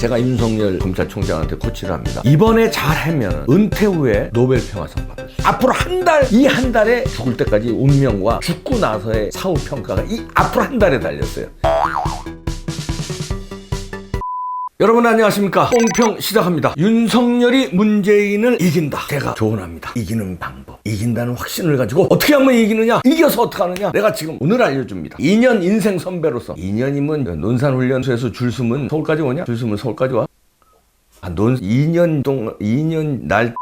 제가 윤석열 검찰총장한테 코치를 합니다. 이번에 잘하면 은퇴 후에 노벨 평화상 받을 수 있어요. 앞으로 이 한 달에 죽을 때까지 운명과 죽고 나서의 사후 평가가 이 앞으로 한 달에 달렸어요. 여러분 안녕하십니까? 뽕평 시작합니다. 윤석열이 문재인을 이긴다. 제가 조언합니다. 이기는 방법. 이긴다는 확신을 가지고 어떻게 하면 이기느냐? 이겨서 어떻게 하느냐? 내가 지금 오늘 알려줍니다. 2년 인생 선배로서 2년이면 논산훈련소에서 줄 서면 서울까지 오냐? 줄 서면 서울까지 와? 2년 동안 2년 날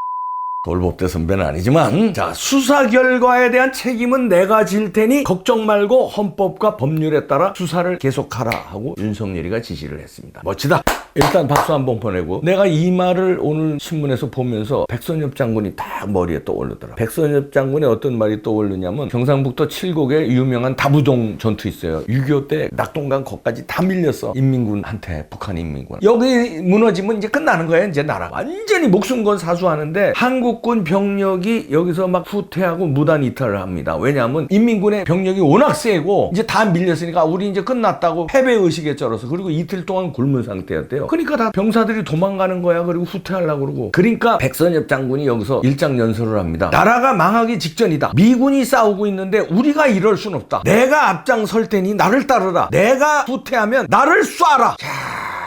돌법대 선배는 아니지만 자, 수사 결과에 대한 책임은 내가 질 테니 걱정 말고 헌법과 법률에 따라 수사를 계속하라 하고 윤석열이가 지시를 했습니다. 멋지다. 일단 박수 한번 보내고, 내가 이 말을 오늘 신문에서 보면서 백선엽 장군이 딱 머리에 떠오르더라. 백선엽 장군의 어떤 말이 떠오르냐면, 경상북도 칠곡에 유명한 다부종 전투 있어요. 6.25 때 낙동강 거기까지 다 밀렸어. 인민군한테, 북한 인민군. 여기 무너지면 이제 끝나는 거야. 이제 나라가 완전히 목숨 건 사수하는데 한국군 병력이 여기서 막 후퇴하고 무단 이탈을 합니다. 왜냐하면 인민군의 병력이 워낙 세고 이제 다 밀렸으니까 우리 이제 끝났다고 패배의식에 쩔어서, 그리고 이틀 동안 굶은 상태였대요. 그러니까 다 병사들이 도망가는 거야. 그리고 후퇴하려고 그러고. 그러니까 백선엽 장군이 여기서 일장연설을 합니다. 나라가 망하기 직전이다. 미군이 싸우고 있는데 우리가 이럴 순 없다. 내가 앞장설 테니 나를 따르라. 내가 후퇴하면 나를 쏴라.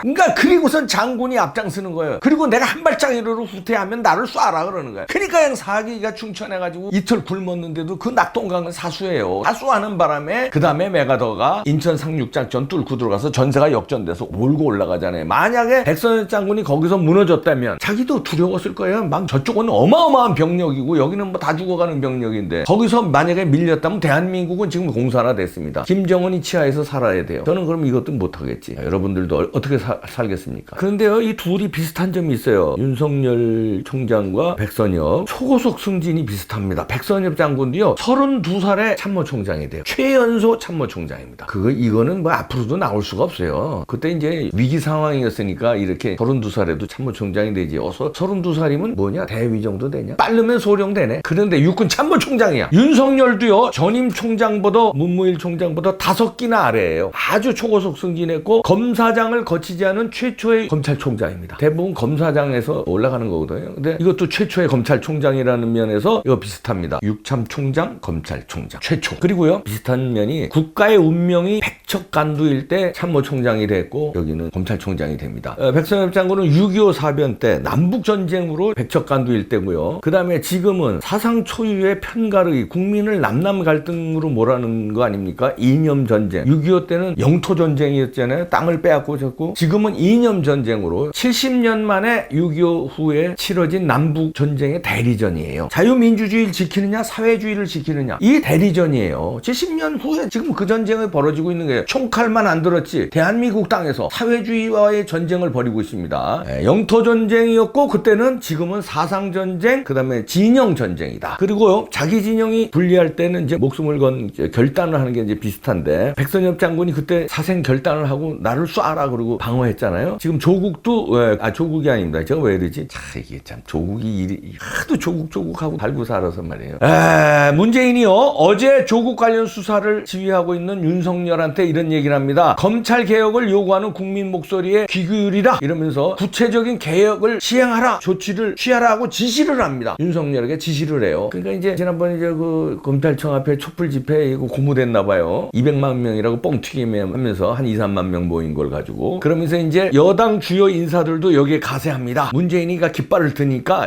그러니까 그리고선 장군이 앞장서는 거예요. 그리고 내가 한 발짝이라도 후퇴하면 나를 쏴라 그러는 거예요. 그러니까 그냥 사기가 충천해가지고 이틀 굶었는데도 그 낙동강은 사수해요. 사수하는 바람에 그 다음에 메가더가 인천 상륙작전 뚫고 들어가서 전세가 역전돼서 몰고 올라가잖아요. 만약에 백선엽 장군이 거기서 무너졌다면 자기도 두려웠을 거예요. 막 저쪽은 어마어마한 병력이고 여기는 뭐 다 죽어가는 병력인데, 거기서 만약에 밀렸다면 대한민국은 지금 공산화 됐습니다. 김정은이 치하에서 살아야 돼요. 저는 그럼 이것도 못하겠지. 여러분들도 어떻게 살겠습니까? 그런데요, 이 둘이 비슷한 점이 있어요. 윤석열 총장과 백선엽, 초고속 승진이 비슷합니다. 백선엽 장군도요, 32살에 참모총장이 돼요. 최연소 참모총장입니다. 이거는 뭐 앞으로도 나올 수가 없어요. 그때 이제 위기 상황이었으니까 이렇게 32살에도 참모총장이 되지. 어서 32살이면 뭐냐? 대위 정도 되냐? 빠르면 소령 되네. 그런데 육군 참모총장이야. 윤석열도요, 전임 총장보다 문무일 총장보다 5기나 아래예요. 아주 초고속 승진했고 검사장을 거치지 않은 최초의 검찰총장입니다. 대부분 검사장에서 올라가는 거거든요. 근데 이것도 최초의 검찰총장이라는 면에서 이거 비슷합니다. 육참총장, 검찰총장 최초. 그리고요, 비슷한 면이 국가의 운명이 백척간두일 때 참모총장이 됐고 여기는 검찰총장이 됩니다. 백선엽 장군은 6.25 사변 때 남북전쟁으로 백척간두일 때고요. 그 다음에 지금은 사상 초유의 편가르기, 국민을 남남 갈등으로 몰아넣는 거 아닙니까? 이념전쟁. 6.25 때는 영토전쟁이었잖아요. 땅을 빼앗고 졌고, 지금은 이념전쟁으로 70년 만에 6.25 후에 치러진 남북전쟁의 대리전이에요. 자유민주주의를 지키느냐 사회주의를 지키느냐, 이 대리전이에요. 70년 후에 지금 그 전쟁이 벌어지고 있는 거예요. 총칼만 안 들었지 대한민국 땅에서 사회주의와의 전쟁을 벌이고 있습니다. 영토전쟁이었고, 그때는 지금은 사상전쟁, 그 다음에 진영전쟁이다. 그리고요, 자기 진영이 불리할 때는 이제 목숨을 건 결단을 하는 게 이제 비슷한데, 백선엽 장군이 그때 사생 결단을 하고 나를 쏴라 그러고 방어했잖아요. 지금 조국도 조국이 아닙니다. 제가 왜 이러지? 이게 참 조국이 일이 하도 조국하고 달고 살아서 말이에요. 문재인이요, 어제 조국 관련 수사를 지휘하고 있는 윤석열한테 이런 얘기를 합니다. 검찰 개혁을 요구하는 국민 목소리에 귀 기울이라 이러면서 구체적인 개혁을 시행하라, 조치를 취하라고 지시를 합니다. 윤석열에게 지시를 해요. 그러니까 이제 지난번에 그 검찰청 앞에 촛불 집회 이거 고무됐나 봐요. 200만 명이라고 뻥튀기하면서 한 2, 3만 명 모인 걸 가지고. 그러면서 이제 여당 주요 인사들도 여기에 가세합니다. 문재인이가 깃발을 드니까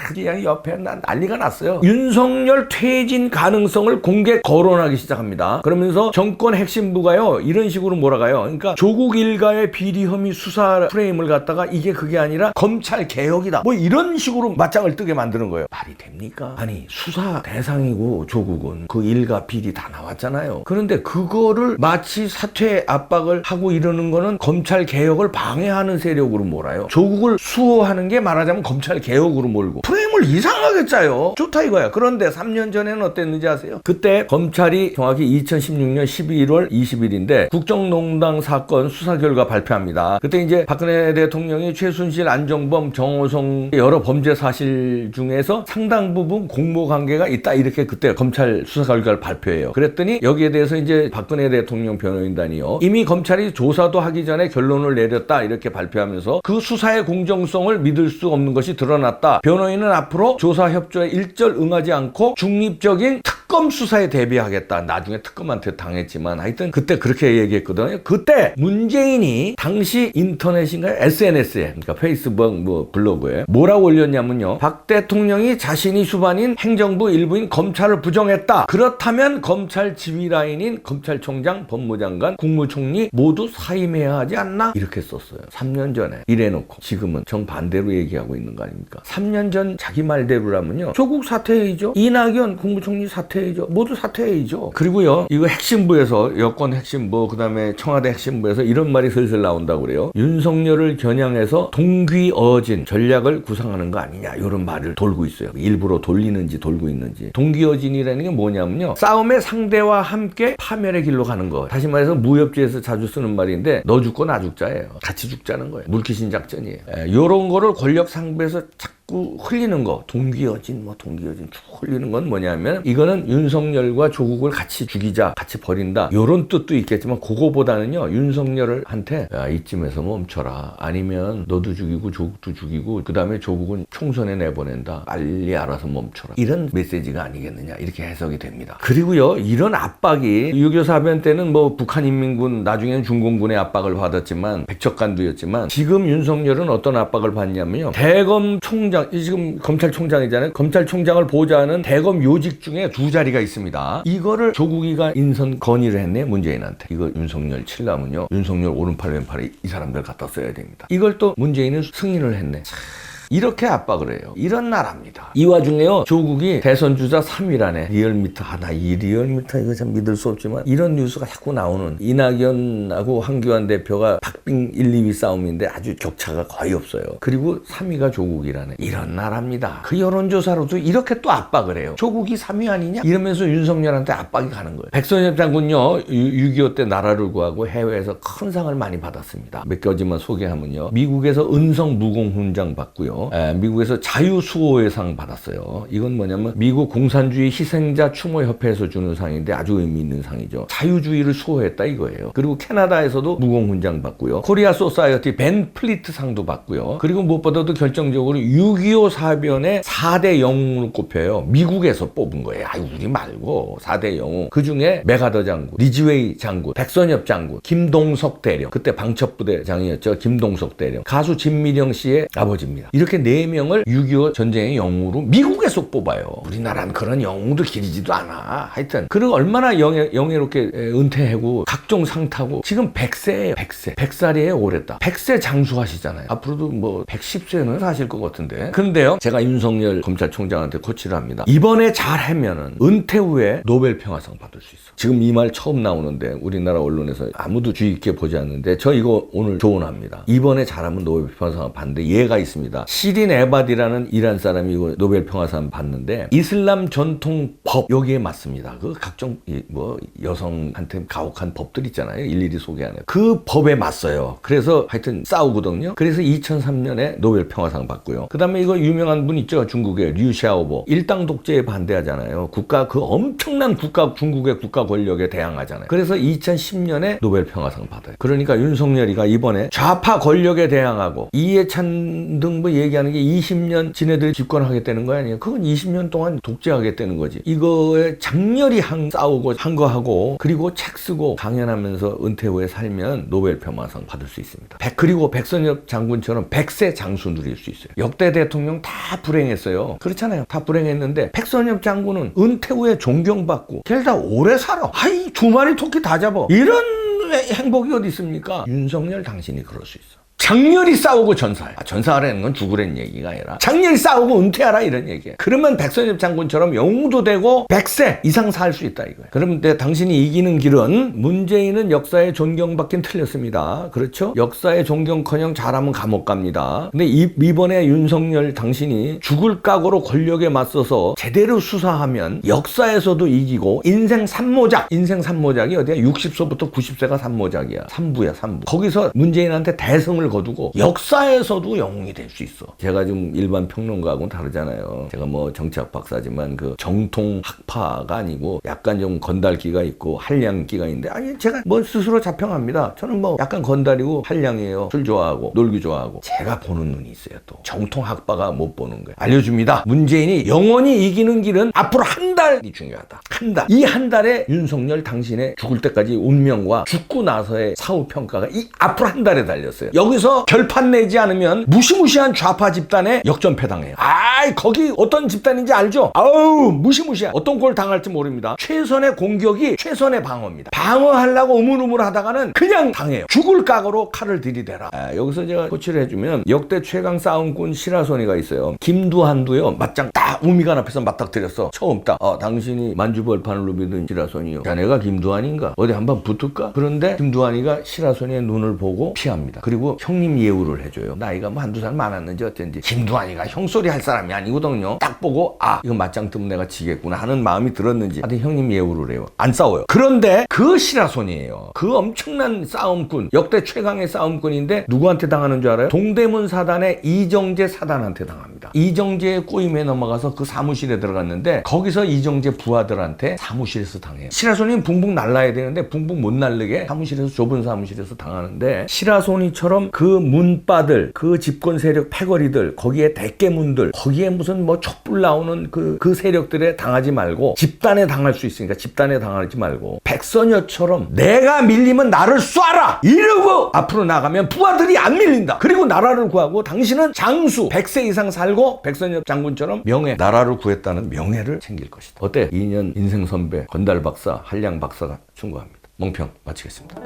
그냥 옆에 난리가 났어요. 윤석열 퇴진 가능성을 공개 거론하기 시작합니다. 그러면서 정권 핵심부가요, 이런 식으로 몰아가요. 그러니까 조국 일가의 비리 혐의 수사 프레임을 갖다가 이게 그게 아니라 검찰 개혁이다, 뭐 이런 식으로 맞짱을 뜨게 만드는 거예요. 말이 됩니까? 아니, 수사 대상이고 조국은 그 일가 비리 다 나왔잖아요. 그런데 그거를 마치 사퇴 압박을 하고 이러는 거는 검찰 개혁을 방해하는 세력으로 몰아요. 조국을 수호하는 게 말하자면 검찰 개혁으로 몰고, 프레임을 이상하게 짜요. 좋다 이거야. 그런데 3년 전에는 어땠는지 아세요? 그때 검찰이 정확히 2016년 12월 20일인데 국정농단 사건 수사 결과 발표합니다. 그때 이제 박근혜 대통령이 최순실, 안정범, 정호성 여러 범죄 사실 중에서 상당 부분 공모 관계가 있다 이렇게 그때 검찰 수사 결과를 발표해요. 그랬더니 여기에 대해서 이제 박근혜 대통령 변호인단이요. 이미 검찰이 조사도 하기 전에 결론을 내렸다 이렇게 발표하면서 그 수사의 공정성을 믿을 수 없는 것이 드러났다. 변호인은 앞으로 조사 협조에 일절 응하지 않고 중립적인 특검 수사에 대비하겠다. 나중에 특검한테 당했지만 하여튼 그때 그렇게 얘기했거든요. 그때 문재인이 당시 인터넷인가요? SNS에 그러니까 페이스북 뭐 블로그에 뭐라고 올렸냐면요. 박 대통령이 자신이 수반인 행정부 일부인 검찰을 부정했다. 그렇다면 검찰 지휘라인인 검찰총장, 법무장관, 국무총리 모두 사임해야 하지 않나? 이렇게 썼어요. 3년 전에 이래놓고 지금은 정반대로 얘기하고 있는 거 아닙니까? 3년 전 자기 말대로라면요. 조국 사퇴해야죠. 이낙연 국무총리 사퇴해야죠. 모두 사퇴해야죠. 그리고요. 이거 핵심부에서 여권 핵심부 그다음에 청와대 핵심부에서 이런 말이 슬슬 나온다고 그래요. 윤석열을 겨냥해서 동귀어진 전략을 구상하는 거 아니냐 이런 말을 돌고 있어요. 일부러 돌리는지 돌고 있는지. 동귀어진이라는 게 뭐냐면요. 싸움의 상대와 함께 파멸의 길로 가는 거. 다시 말해서 무협지에서 자주 쓰는 말인데 너 죽고 나 죽자예요. 같이 죽자는 거예요. 물귀신 작전이에요. 이런 거를 권력 상부에서 자꾸 흘리는 거. 동귀어진 동귀어진 쭉 흘리는 건 뭐냐면 이거는 윤석열과 조국을 같이 죽이자 같이 버린다 이런 뜻도 있겠지만 그거보다는요. 윤석열한테 야, 이쯤에서 멈춰라. 아니면 너도 죽이고 조국도 죽이고 그 다음에 조국은 총선에 내보낸다. 빨리 알아서 멈춰라. 이런 메시지가 아니겠느냐 이렇게 해석이 됩니다. 그리고요. 이런 압박이 6.25 사변 때는 뭐 북한인민군 나중에는 중공군의 압박을 받았지만 백척간두였지만 지금 윤석열은 어떤 압박을 받냐면요. 대검 총장 지금 검찰총장이잖아요. 검찰총장을 보좌하는 대검 요직 중에 두 자리가 있습니다. 이거를 조국이가 인선 건의를 했네 문재인한테. 이거 윤석열 칠라면요. 윤석열 오른팔 왼팔에 이 사람들 갖다 써야 됩니다. 이걸 또 문재인은 승인을 했네. 이렇게 압박을 해요. 이런 나라입니다. 이 와중에요. 조국이 대선 주자 3위라네. 리얼미터 하나. 이 리얼미터 이거 참 믿을 수 없지만 이런 뉴스가 자꾸 나오는 이낙연하고 황교안 대표가 박빙 1, 2위 싸움인데 아주 격차가 거의 없어요. 그리고 3위가 조국이라네. 이런 나라입니다. 그 여론조사로도 이렇게 또 압박을 해요. 조국이 3위 아니냐? 이러면서 윤석열한테 압박이 가는 거예요. 백선엽 장군요. 6.25 때 나라를 구하고 해외에서 큰 상을 많이 받았습니다. 몇 가지만 소개하면요. 미국에서 은성 무공훈장 받고요. 미국에서 자유수호의 상 받았어요. 이건 뭐냐면 미국 공산주의 희생자 추모협회에서 주는 상인데 아주 의미 있는 상이죠. 자유주의를 수호했다 이거예요. 그리고 캐나다에서도 무공훈장 받고요. 코리아 소사이어티 벤 플리트 상도 받고요. 그리고 무엇보다도 결정적으로 6.25 사변의 4대 영웅으로 꼽혀요. 미국에서 뽑은 거예요. 우리 말고 4대 영웅. 그중에 메가더 장군, 리즈웨이 장군, 백선엽 장군, 김동석 대령. 그때 방첩부대장이었죠. 김동석 대령. 가수 진미령 씨의 아버지입니다. 이렇게 4명을 6.25 전쟁의 영웅으로 미국에서 뽑아요. 우리나라는 그런 영웅도 기리지도 않아. 하여튼 그리고 얼마나 영예롭게 은퇴하고 각종 상 타고 지금 100세예요. 100세. 100살이에요. 올했다. 100세 장수하시잖아요. 앞으로도 뭐 110세는 사실 것 같은데. 그런데요. 제가 윤석열 검찰총장한테 코치를 합니다. 이번에 잘하면은 은퇴 후에 노벨 평화상 받을 수 있어. 지금 이 말 처음 나오는데 우리나라 언론에서 아무도 주의 있게 보지 않는데 저 이거 오늘 조언합니다. 이번에 잘하면 노벨 평화상을 받는데 예가 있습니다. 시린 에바디라는 이란 사람이 이거 노벨 평화상 받는데 이슬람 전통 법 여기에 맞습니다. 그 각종 뭐 여성한테 가혹한 법들 있잖아요. 일일이 소개 안 해요. 그 법에 맞서요. 그래서 하여튼 싸우거든요. 그래서 2003년에 노벨 평화상 받고요. 그다음에 이거 유명한 분 있죠. 중국의 류샤오보. 일당 독재에 반대하잖아요. 그 엄청난 중국의 국가 권력에 대항하잖아요. 그래서 2010년에 노벨 평화상 받아요. 그러니까 윤석열이가 이번에 좌파 권력에 대항하고 이해찬 등 뭐 얘기하는 게 20년 지네들이 집권하겠다는 거 아니에요. 그건 20년 동안 독재하겠다는 거지. 이거에 장렬히 싸우고 한 거 하고 그리고 책 쓰고 강연하면서 은퇴 후에 살면 노벨 평화상 받을 수 있습니다. 그리고 백선엽 장군처럼 100세 장수 누릴 수 있어요. 역대 대통령 다 불행했어요. 그렇잖아요. 다 불행했는데 백선엽 장군은 은퇴 후에 존경받고 걔를 다 오래 살아. 2마리 토끼 다 잡아. 이런 행복이 어디 있습니까? 윤석열 당신이 그럴 수 있어. 장렬히 싸우고 전사해. 전사하라는 건 죽으라는 얘기가 아니라 장렬히 싸우고 은퇴하라 이런 얘기야. 그러면 백선엽 장군처럼 영웅도 되고 100세 이상 살 수 있다 이거야. 그러면 당신이 이기는 길은 문재인은 역사의 존경받긴 틀렸습니다. 그렇죠? 역사의 존경커녕 잘하면 감옥 갑니다. 근데 이번에 윤석열 당신이 죽을 각오로 권력에 맞서서 제대로 수사하면 역사에서도 이기고 인생 3모작이 어디야? 60세부터 90세가 3모작이야. 3부야 3부. 거기서 문재인한테 대승을 거두고 역사에서도 영웅이 될 수 있어. 제가 좀 일반 평론가하고는 다르잖아요. 제가 뭐 정치학 박사지만 그 정통 학파가 아니고 약간 좀 건달기가 있고 한량기가 있는데 아니 제가 뭐 스스로 자평합니다. 저는 뭐 약간 건달이고 한량이에요. 술 좋아하고 놀기 좋아하고. 제가 보는 눈이 있어요. 또 정통 학파가 못 보는 거예요. 알려줍니다. 문재인이 영원히 이기는 길은 앞으로 한 달이 중요하다. 한 달. 이 한 달에 윤석열 당신의 죽을 때까지 운명과 죽고 나서의 사후 평가가 이 앞으로 한 달에 달렸어요. 여기서 결판 내지 않으면 무시무시한 좌파 집단에 역전패당해요. 거기 어떤 집단인지 알죠? 아우 무시무시한 어떤 꼴 당할지 모릅니다. 최선의 공격이 최선의 방어입니다. 방어하려고 우물우물 하다가는 그냥 당해요. 죽을 각오로 칼을 들이대라. 여기서 제가 코치를 해주면 역대 최강 싸움꾼 시라소니가 있어요. 김두한도요 맞짱 딱 우미관 앞에서 맞닥뜨렸어. 처음 딱 당신이 만주벌판을 누비던 시라소니요. 자네가 김두한인가? 어디 한번 붙을까? 그런데 김두한이가 시라소니의 눈을 보고 피합니다. 그리고 형님 예우를 해줘요. 나이가 뭐 한두 살 많았는지 어쩐지 김두한이가 형소리 할 사람이 아니거든요. 딱 보고 이거 맞짱 뜨면 내가 지겠구나 하는 마음이 들었는지 하여튼 형님 예우를 해요. 안 싸워요. 그런데 그 시라손이에요. 그 엄청난 싸움꾼 역대 최강의 싸움꾼인데 누구한테 당하는 줄 알아요? 동대문 사단의 이정재 사단한테 당합니다. 이정재의 꼬임에 넘어가서 그 사무실에 들어갔는데 거기서 이정재 부하들한테 사무실에서 당해요. 시라손이는 붕붕 날라야 되는데 붕붕 못 날르게 사무실에서 좁은 사무실에서 당하는데 시라손이처럼 그 문바들 그 집권 세력 패거리들 거기에 대깨문들 거기에 무슨 뭐 촛불 나오는 그 세력들에 당하지 말고 집단에 당할 수 있으니까 집단에 당하지 말고 백선여처럼 내가 밀리면 나를 쏴라 이러고 앞으로 나가면 부하들이 안 밀린다. 그리고 나라를 구하고 당신은 장수 100세 이상 살고 백선여 장군처럼 명예 나라를 구했다는 명예를 챙길 것이다. 어때? 2년 인생 선배 건달 박사 한량 박사가 충고합니다. 멍평 마치겠습니다.